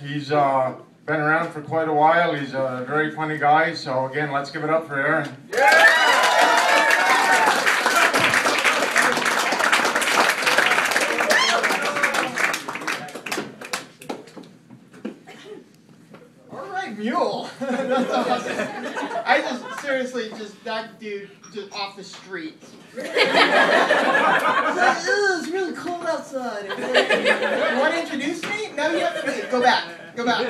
He's been around for quite a while. He's a very funny guy. So again, let's give it up for Aaron. Yeah! All right, mule. That's awesome. I just seriously that dude just off the street. It's really cold outside. You want to introduce me? No, you have to. Go back. Go back.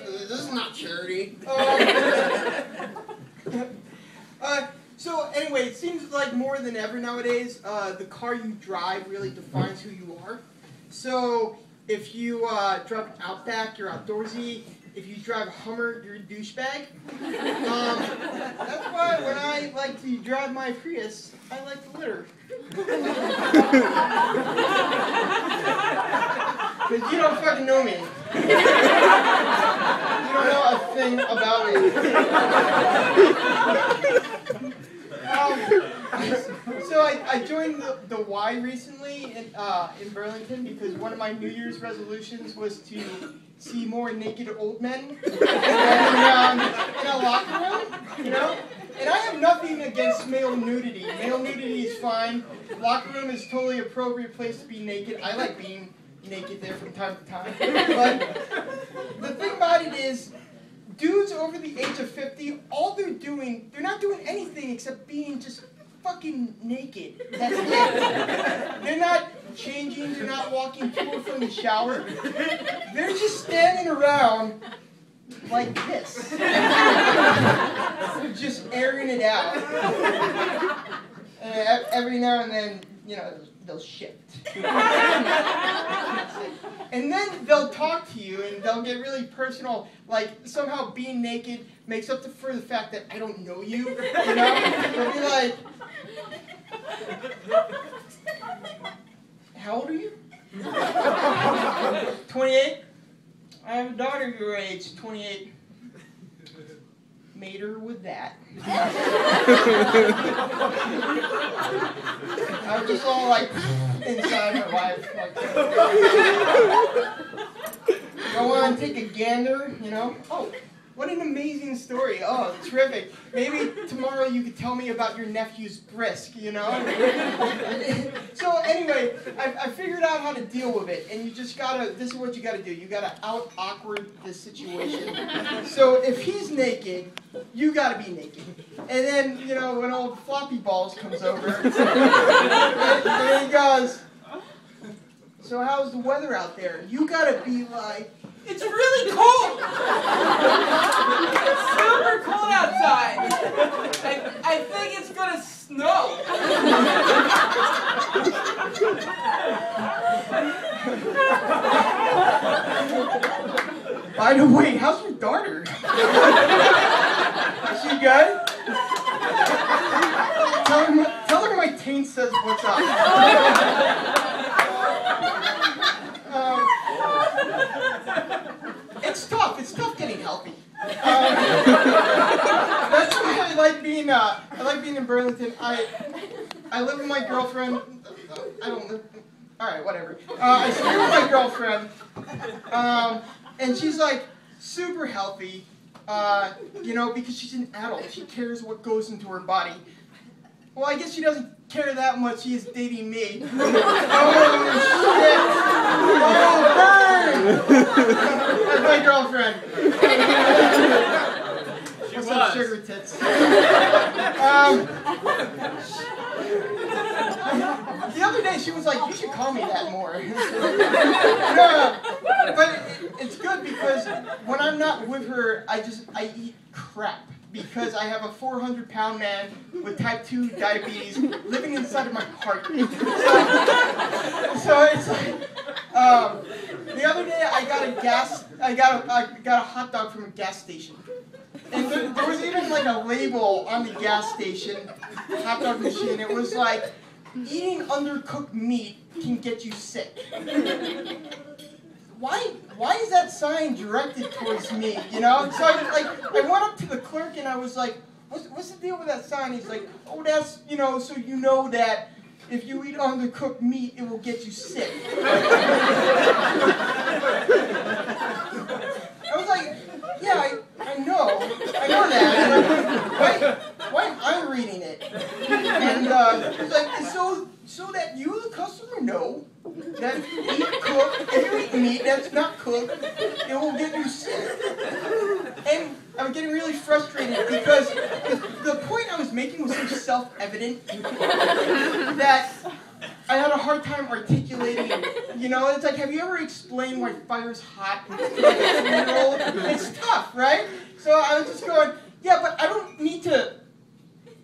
This is not charity. So anyway, it seems like more than ever nowadays, the car you drive really defines who you are. So if you drive an Outback, you're outdoorsy. If you drive a Hummer, you're a douchebag. That's why when I like to drive my Prius, I like to litter. Because you don't fucking know me. You don't know a thing about me. So I joined the Y recently in Burlington because one of my New Year's resolutions was to see more naked old men in a locker room, you know? And I have nothing against male nudity. Male nudity is fine. Locker room is totally appropriate place to be naked. I like being naked there from time to time. But the thing about it is, dudes over the age of 50, all they're not doing anything except being just fucking naked. That's it. They're not changing, they're not walking to or from the shower. They're just standing around like this. Just airing it out. And every now and then, you know, they'll shift. And then they'll talk to you and they'll get really personal, like somehow being naked makes up for the fact that I don't know you, you know? They'll be like, how old are you? 28? I have a daughter your age, 28. Made her with that. I was just all like inside my wife. Like, go on, take a gander, you know? Oh, what an amazing story. Oh, terrific. Maybe tomorrow you could tell me about your nephew's brisk, you know? So anyway, I figured out how to deal with it, and you just gotta, this is what you gotta do. You gotta out-awkward the situation. So if he's naked, you gotta be naked. And then, you know, when old Floppy Balls comes over, and he goes, so how's the weather out there? You gotta be like, it's really cold! It's super cold outside! I think it's gonna snow! By the way, how's your daughter? Is she good? Tell her my taint says what's up. It's tough getting healthy. That's why I like being in Burlington. I live with my girlfriend. I don't live. All right, whatever. I stay with my girlfriend, and she's like super healthy. You know, because she's an adult. She cares what goes into her body. Well, I guess she doesn't care that much. She is dating me. Oh, shit. Oh, burn! That's my girlfriend. What's up, sugar tits? The other day, she was like, you should call me that more. No, but it's good because when I'm not with her, I eat crap. Because I have a 400-pound man with type 2 diabetes living inside of my heart. So it's like, the other day I got a hot dog from a gas station. And there was even like a label on the gas station hot dog machine. It was like, eating undercooked meat can get you sick. Why is that sign directed towards me, you know? So I went up to the clerk and I was like, what's the deal with that sign? He's like, oh, that's, you know, so you know that if you eat undercooked meat, it will get you sick. I was like, yeah, I know that. Why am I reading it? And it's like, so that you, the customer, know that if you eat meat that's not cooked, it will get you sick. And I'm getting really frustrated because the point I was making was so self-evident that I had a hard time articulating. You know, it's like, have you ever explained why fire's hot? It's tough, right? So I was just going, yeah, but I don't need to.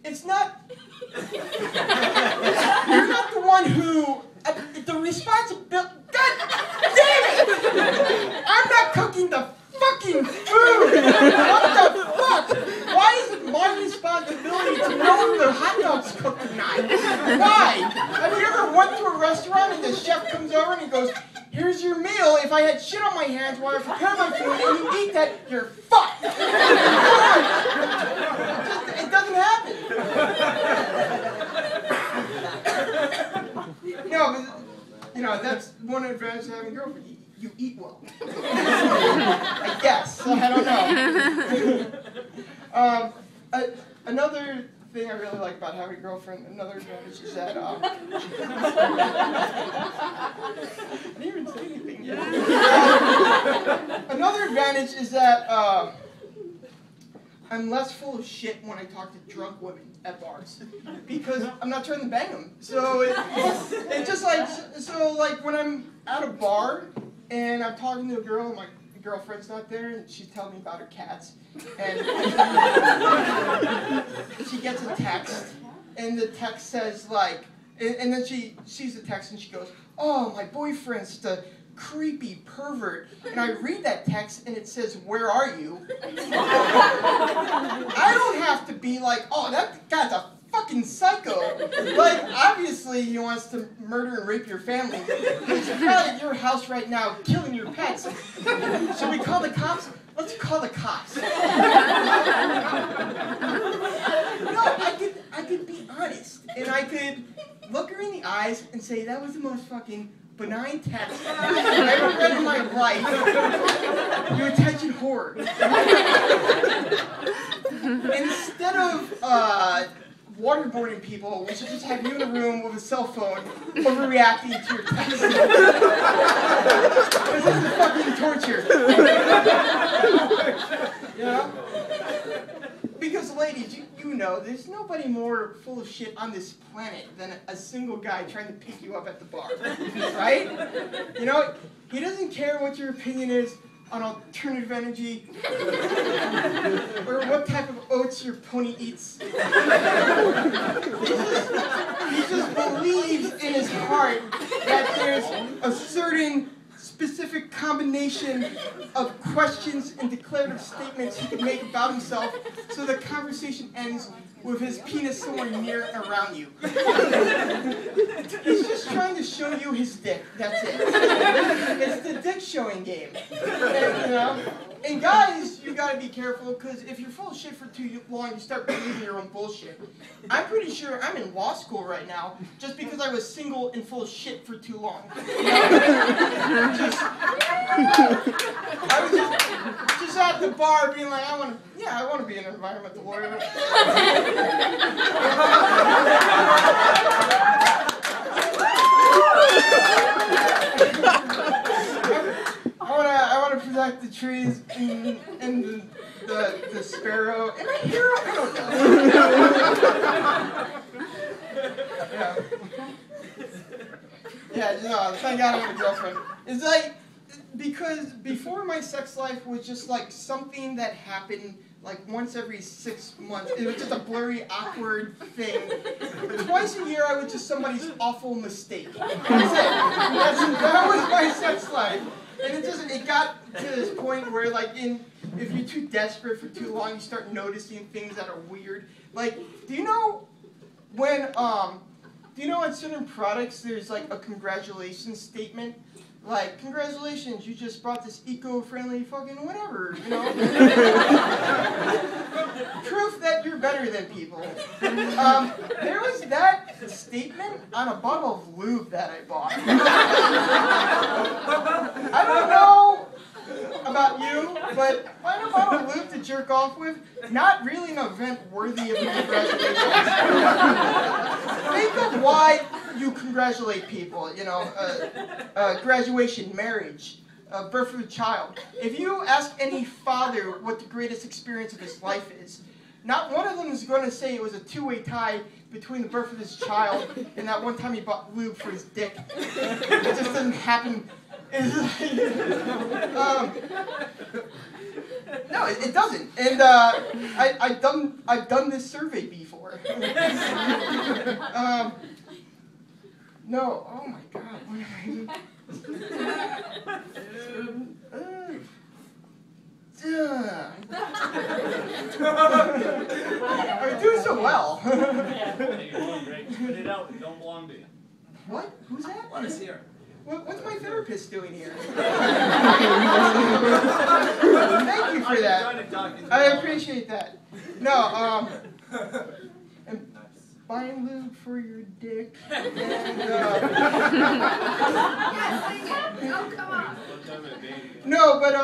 It's not. You're not the one who. The responsibility. God damn it! I'm not cooking the fucking food! What the fuck? Why is it my responsibility to know if the hot dog's cooked or not? Why? Have you ever went to a restaurant and the chef comes over and he goes, here's your meal. If I had shit on my hands while I prepare my food and you eat that, you're fucked! It doesn't happen. No, but, you know, that's one advantage of having a girlfriend. You eat well. I guess. I don't know. Another thing I really like about having a girlfriend, another advantage is that, I didn't even say anything yet. Another advantage is that, I'm less full of shit when I talk to drunk women at bars because I'm not trying to bang them. So it's just like, so like when I'm at a bar and I'm talking to a girl and my girlfriend's not there and she's telling me about her cats and she gets a text and the text says like, and then she sees the text and she goes, oh, my boyfriend's the creepy pervert, and I read that text and it says, where are you? I don't have to be like, oh, that guy's a fucking psycho. Like, obviously he wants to murder and rape your family. He's probably at your house right now killing your pets. Should we call the cops? Let's call the cops. No, I could be honest, and I could look her in the eyes and say, that was the most fucking benign text I've ever read in my life. You attention whore. Instead of waterboarding people, we should just have you in a room with a cell phone overreacting to your text. This is fucking torture. You know? Because ladies, you know, there's nobody more full of shit on this planet than a single guy trying to pick you up at the bar, right? You know, he doesn't care what your opinion is on alternative energy or what type of oats your pony eats. He just believes in his heart that there's a certain specific combination of questions and declarative statements he can make about himself so the conversation ends with his penis somewhere near and around you. He's just trying to show you his dick, that's it. It's the dick showing game. And, you know? And guys, you gotta be careful, because if you're full of shit for too long, you start believing your own bullshit. I'm pretty sure I'm in law school right now, just because I was single and full of shit for too long. You know? I was just at the bar being like, I want to be an environmental lawyer. I want to protect the trees and the sparrow. Am I a hero? I don't know. Yeah, no, thank God I have a girlfriend. It's like, because before my sex life was just like something that happened like once every 6 months. It was just a blurry, awkward thing. Twice a year I was just somebody's awful mistake. That's it. That was my sex life. And it got to this point where like if you're too desperate for too long, you start noticing things that are weird. Like, do you know on certain products there's like a congratulations statement? Like, congratulations, you just brought this eco-friendly fucking whatever, you know? Proof that you're better than people. There was that statement on a bottle of lube that I bought. I don't know about you, but buying a bottle of lube to jerk off with, not really an event worthy of congratulations. Think of why you congratulate people, you know, graduation, marriage, birth of a child. If you ask any father what the greatest experience of his life is, not one of them is going to say it was a two-way tie between the birth of his child and that one time he bought lube for his dick. It just doesn't happen. No, it doesn't. And I've done this survey before. No, oh my God, what am I I'm doing so well. Hey, you're doing great. Spit it out. We don't belong to you. What? Who's that? Let us hear. What's my therapist doing here? Thank you for that. I appreciate that. No, and buying lube for your dick. And, no, but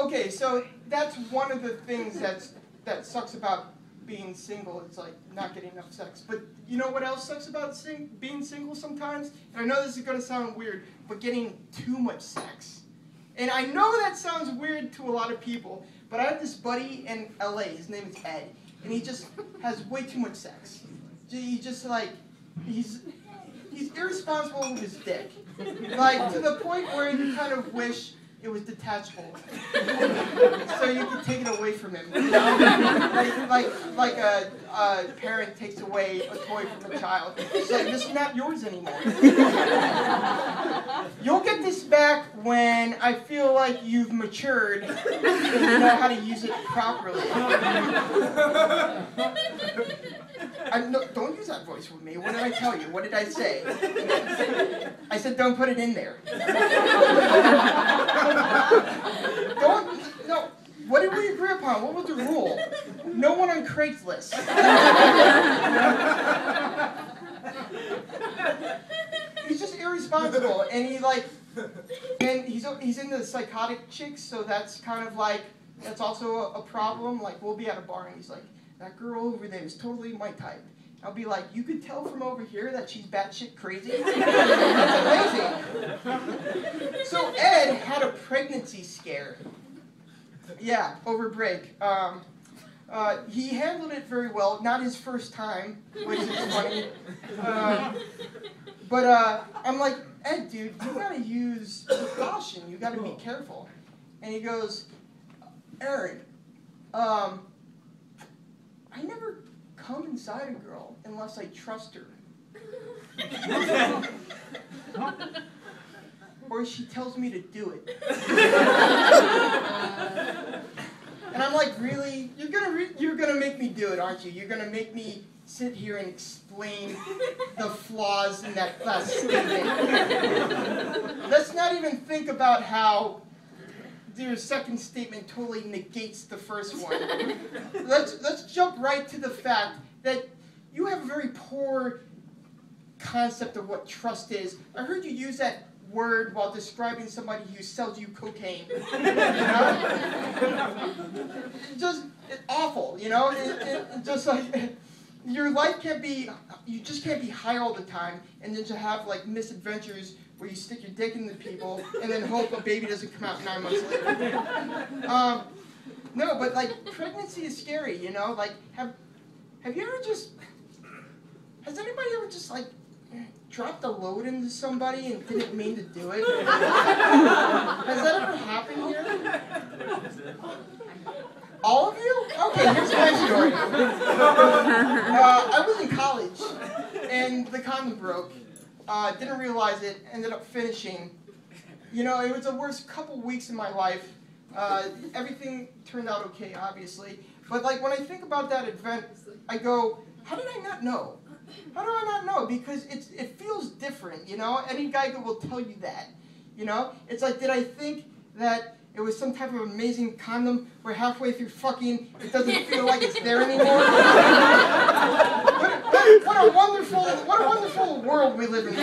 okay, so that's one of the things that sucks about being single. It's like not getting enough sex. But you know what else sucks about being single sometimes? And I know this is going to sound weird, but getting too much sex. And I know that sounds weird to a lot of people, but I have this buddy in LA. His name is Ed, and he just has way too much sex. He just like he's irresponsible with his dick, like to the point where you kind of wish it was detachable, so you could take it away from him. You know? like a parent takes away a toy from a child. It's like, this is not yours anymore. You'll get this back when I feel like you've matured and you know how to use it properly. Don't use that voice with me. What did I tell you? What did I say? I said don't put it in there. No. What did we agree upon? What was the rule? No one on Craigslist. He's just irresponsible, and he's into psychotic chicks, so that's kind of like, that's also a problem. Like, we'll be at a bar, and he's like, that girl over there is totally my type. I'll be like, you could tell from over here that she's batshit crazy? That's amazing. So Ed had a pregnancy scare. Yeah, over break. He handled it very well. Not his first time, which is funny. But I'm like, Ed, dude, you gotta use caution. You gotta be careful. And he goes, Aaron, I never come inside a girl unless I trust her. Or she tells me to do it. And I'm like, really? You're gonna make me do it, aren't you? You're gonna make me sit here and explain the flaws in that last statement. Let's not even think about how your second statement totally negates the first one. Let's jump right to the fact that you have a very poor concept of what trust is. I heard you use that word while describing somebody who sells you cocaine. You know? It's awful, you know? It just like, your life can't be, you just can't be high all the time and then to have like misadventures where you stick your dick into people and then hope a baby doesn't come out 9 months later. No, but like pregnancy is scary, you know? Like, have you ever has anybody ever just like dropped a load into somebody and didn't mean to do it? Has that ever happened here? All of you? Okay, here's my story. I was in college, and the condom broke. Didn't realize it, ended up finishing. You know, it was the worst couple weeks in my life. Everything turned out okay, obviously. But like when I think about that event, I go, how did I not know? How do I not know? Because it feels different, you know? Any guy will tell you that, you know? It's like, did I think that it was some type of amazing condom where halfway through fucking, it doesn't feel like it's there anymore. What a wonderful world we live in.